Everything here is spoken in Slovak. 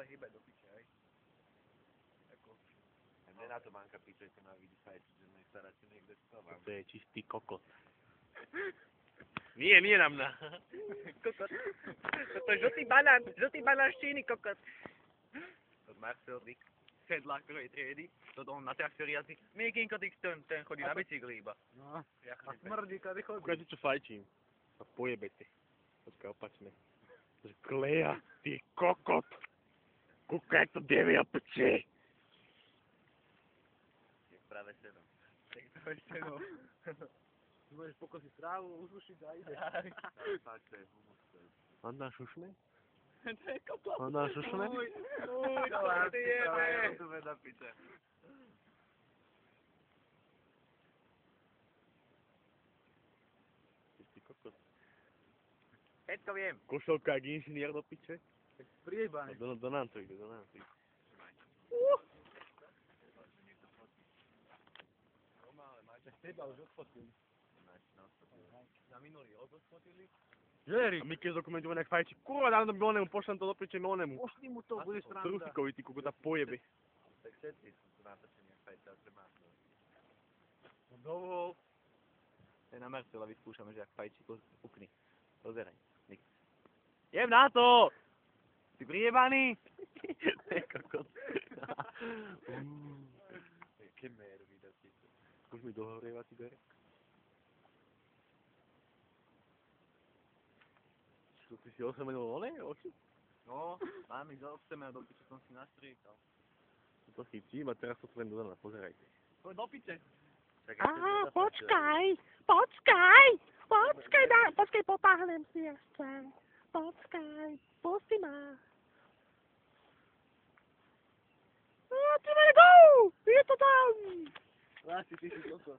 stále hýbať do piče, hej. Ako... Mne na to manka piče, keď má vidieť fajčiť, že nech sa radšej niekde schovám. To je čistý kokot. Nie na mňa. Kokot. Toto je žltý banán z Číny, kokot. Od Marcel Dick. Sedlák prvej triedy, toto on na traktori jazdí. Mikinko, ten chodí na bicykli iba. No, a smrdí, kade chodí. Ukážte, čo fajčím. A pojebete. Počkaj, opačne. Kleja, ty kokot. Kúkaj, to devia peče. Je práve seno. Tak to ešte no. Môžeš pokosiť trávu, usušiť a ide. Fakt, to je humus. On nás šušne? To je kokot. On nás šušne? Uj, čo ty jebe. Tu veda piče. Čistý kokot. Všetko viem. Košelka jak inžinier do piče. Priebaný. Do nám to ide, do nám to ide. Tak teba už odfotili. Na minulý rok odfotili. Žerik, A my keď zdokumentujeme, jak fajčí. Kurva, dám to by onemu, pošlem to do piče mi onemu. pošli mu to, bude sranda. Trusikovi, ty kokota pojebe. Tak všetci sú tu natočení, ak fajčia, že má. Dovol. To je na Marcela, vyskúšame, že ak fajčí, pukni. Pozeraj. Jem na to! Ty priebaný? Kokot. Jaké mervy do piče. Skúš mi dohorievať cigaret. Čo, ty si osemenil oné oči? No, mám ich zaobsemené, do piče som si nastriekal. To chytím a teraz to len do nás, pozerajte. Poď do piče. Aha, počkaj, potáhnem si ešte. Počkaj, pusti ma. Ty go! Je to tam! Lási, ty si kokos.